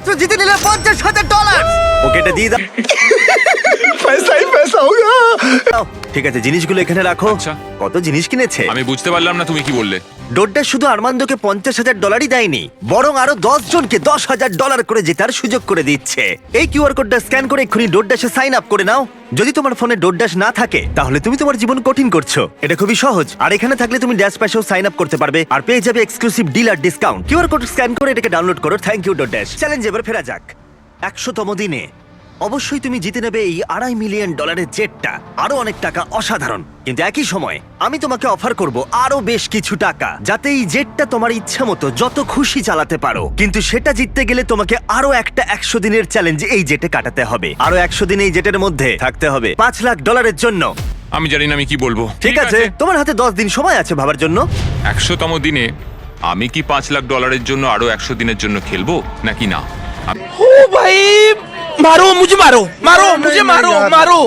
মাত্র জিতে নিলে $50,000। ওকে এটা দিয়ে দাও। पैसा ही पैसा होगा। দাও। ঠিক আছে, জিনিসগুলো এখানে রাখো। আচ্ছা। কত জিনিস কিনেছে? আমি বুঝতে পারলাম না তুমি কি বললে। ডোডা শুধু আর্মান্দোকে $50,000 দেয়নি, বরং আরো 10 জনকে $10,000 করে জেতার সুযোগ করে দিচ্ছে। এই কিউআর কোডটা স্ক্যান করে এক্ষুনি ডোডাশে সাইন আপ করে নাও। যদি তোমার ফোনে ডোডাশ না থাকে তাহলে তুমি তোমার জীবন কঠিন করছো। এটা খুবই সহজ, আর এখানে থাকলে তুমি ড্যাশ প্যাশেও সাইন আপ করতে পারবে আর পেয়ে যাবে এক্সক্লুসিভ ডিল আর ডিসকাউন্ট। কিউআর কোড স্ক্যান করে এটাকে ডাউনলোড করো। Thank you ডোডাশ। চ্যালেঞ্জ এবার ফেরা যাক। 100তম দিনে অবশ্যই তুমি জিতে নেবে এই $2.5 মিলিয়ন জেটটা। আরো অনেক টাকা অসাধারণ, কিন্তু একই সময় আমি তোমাকে অফার করব আরো বেশ কিছু টাকা, যাতে এই জেটটা তোমার ইচ্ছা মতো যত খুশি চালাতে পারো। কিন্তু সেটা জিততে গেলে তোমাকে আরো একটা 100 দিনের চ্যালেঞ্জ এই জেটে কাটাতে হবে। আরো 100 দিন এই জেটের মধ্যে থাকতে হবে $5 লাখ জন্য। আমি জানি না আমি কি বলবো। ঠিক আছে, তোমার হাতে 10 দিন সময় আছে ভাবার জন্য। 100তম দিনে আমি কি $5 লাখ জন্য আরো 100 দিনের জন্য খেলবো নাকি না? ओ भाई मारो मुझे, मारो मारो मुझे, मारो मारो।